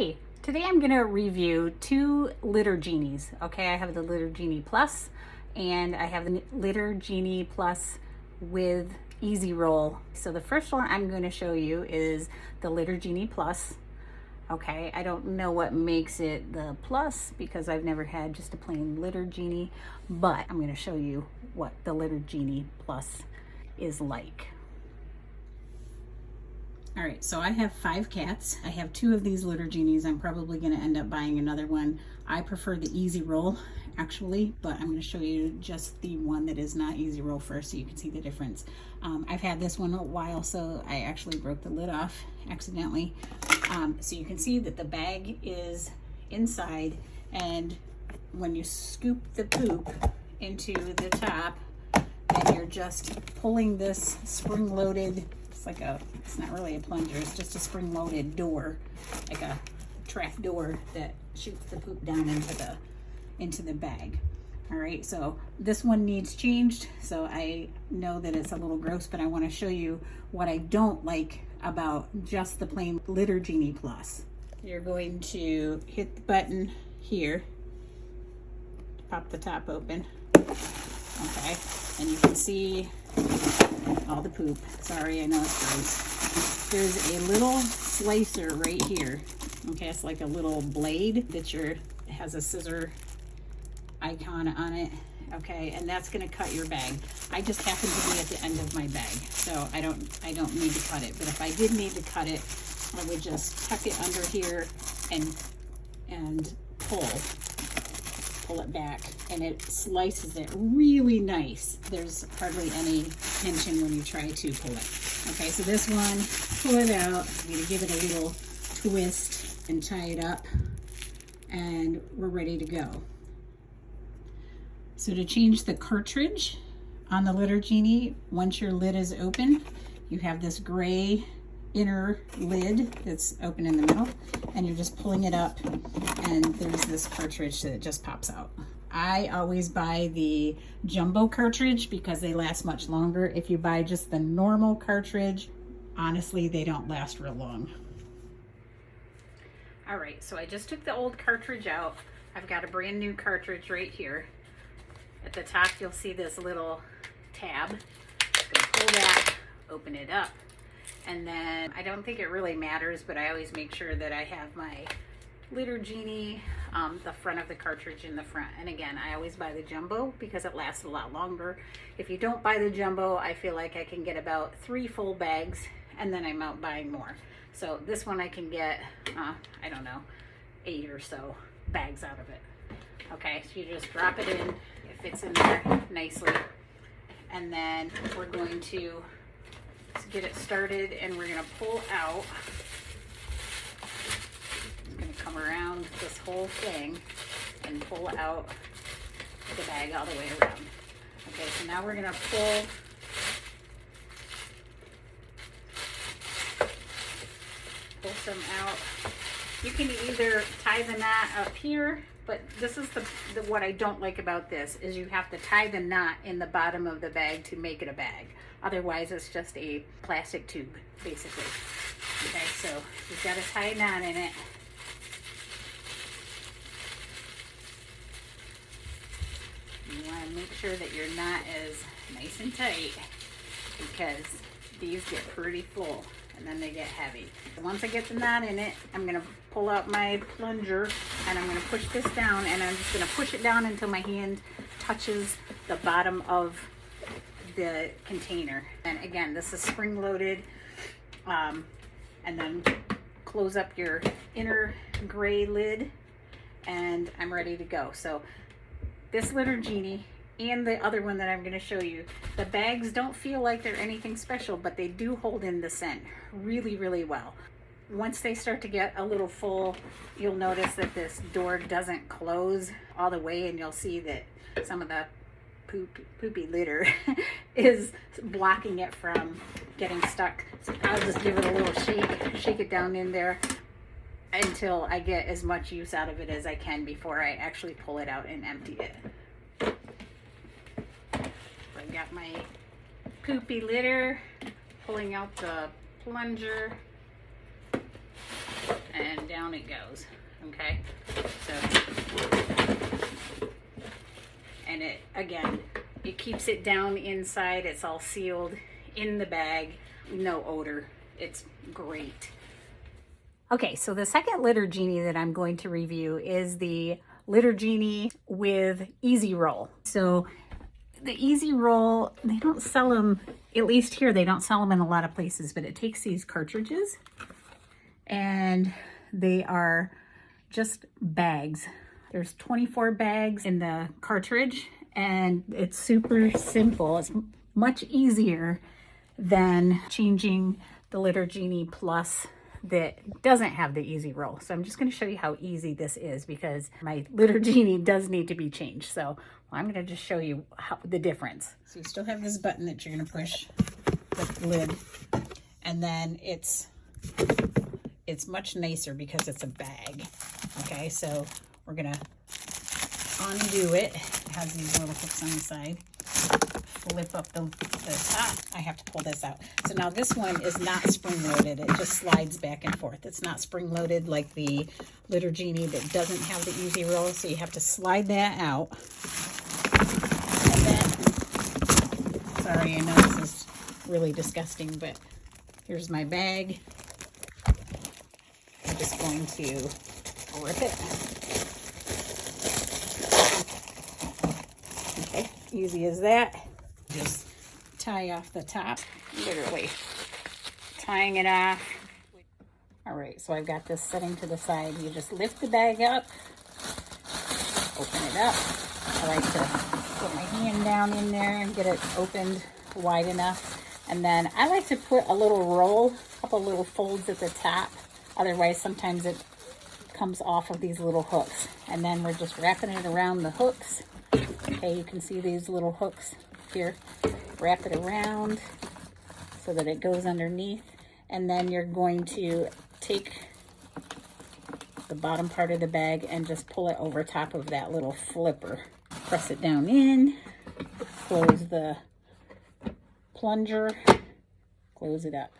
Hi, today I'm going to review two Litter Genies. Okay, I have the Litter Genie Plus and I have the Litter Genie Plus with Easy Roll. So the first one I'm going to show you is the Litter Genie Plus. Okay, I don't know what makes it the Plus because I've never had just a plain Litter Genie, but I'm going to show you what the Litter Genie Plus is like. All right, so I have 5 cats. I have 2 of these Litter Genies. I'm probably going to end up buying another one. I prefer the Easy Roll, actually, but I'm going to show you just the one that is not Easy Roll first so you can see the difference. I've had this one a while, so I actually broke the lid off accidentally. So you can see that the bag is inside, and when you scoop the poop into the top, then you're just pulling this spring-loaded, it's not really a plunger, it's just a spring-loaded door, like a trap door that shoots the poop down into the bag. All right, so this one needs changed. So I know that it's a little gross, but I want to show you what I don't like about just the plain Litter Genie Plus. You're going to hit the button here to pop the top open. Okay, and you can see all the poop. Sorry, I know it's gross. There's a little slicer right here. Okay, it's like a little blade that has a scissor icon on it. Okay, and that's going to cut your bag. I just happen to be at the end of my bag, so I don't need to cut it. But if I did need to cut it, I would just tuck it under here and pull it back, and it slices it really nice. There's hardly any tension when you try to pull it. Okay, so this one, pull it out. I'm going to give it a little twist and tie it up, and we're ready to go. So to change the cartridge on the Litter Genie, once your lid is open, you have this gray inner lid that's open in the middle, and you're just pulling it up, and there's this cartridge that just pops out. I always buy the jumbo cartridge because they last much longer. If you buy just the normal cartridge, honestly, they don't last real long. All right, so I just took the old cartridge out. I've got a brand new cartridge right here. At the top, you'll see this little tab. I'm gonna pull that, open it up. And then I don't think it really matters, but I always make sure that I have my Litter Genie, the front of the cartridge in the front. And again, I always buy the jumbo because it lasts a lot longer. If you don't buy the jumbo, I feel like I can get about 3 full bags, and then I'm out buying more. So this one I can get, I don't know, 8 or so bags out of it. Okay, so you just drop it in, it fits in there nicely. And then we're going to get it started, and we're gonna pull out. It's gonna come around this whole thing and pull out the bag all the way around. Okay, so now we're gonna pull some out. You can either tie the knot up here, but this is what I don't like about this is you have to tie the knot in the bottom of the bag to make it a bag. Otherwise, it's just a plastic tube, basically. Okay, so you've got to tie a knot in it. You want to make sure that your knot is nice and tight because these get pretty full and then they get heavy. So once I get the knot in it, I'm going to pull out my plunger and I'm going to push this down, and I'm just going to push it down until my hand touches the bottom of the container. And again, this is spring loaded, and then close up your inner gray lid, and I'm ready to go. So this Litter Genie and the other one that I'm going to show you, the bags don't feel like they're anything special, but they do hold in the scent really, really well. Once they start to get a little full, you'll notice that this door doesn't close all the way, and you'll see that some of the poopy litter is blocking it from getting stuck. So I'll just give it a little shake it down in there until I get as much use out of it as I can before I actually pull it out and empty it. I've got my poopy litter, pulling out the plunger. and down it goes. Okay, so, and it, again, it keeps it down inside. It's all sealed in the bag, no odor. It's great. Okay, so the second Litter Genie that I'm going to review is the Litter Genie with Easy Roll. So the Easy Roll, they don't sell them, at least here, they don't sell them in a lot of places, but it takes these cartridges and they are just bags. There's 24 bags in the cartridge and it's super simple. It's much easier than changing the Litter Genie Plus that doesn't have the Easy Roll. So I'm just going to show you how easy this is because my Litter Genie does need to be changed. So I'm going to just show you the difference. So you still have this button that you're going to push the lid, and then it's much nicer because it's a bag. Okay, so we're going to undo it. It has these little hooks on the side. Flip up the top. I have to pull this out. So now this one is not spring loaded. It just slides back and forth. It's not spring loaded like the Litter Genie that doesn't have the Easy Roll. So you have to slide that out. And then, sorry, I know this is really disgusting, but here's my bag. I'm just going to rip it. Okay, easy as that. Just tie off the top, literally tying it off. All right, so I've got this setting to the side. You just lift the bag up, open it up. I like to put my hand down in there and get it opened wide enough. And then I like to put a little roll, a couple little folds at the top. Otherwise, sometimes it comes off of these little hooks. And then we're just wrapping it around the hooks. Okay, you can see these little hooks here. Wrap it around so that it goes underneath, and then you're going to take the bottom part of the bag and just pull it over top of that little flipper. Press it down in, close the plunger, close it up.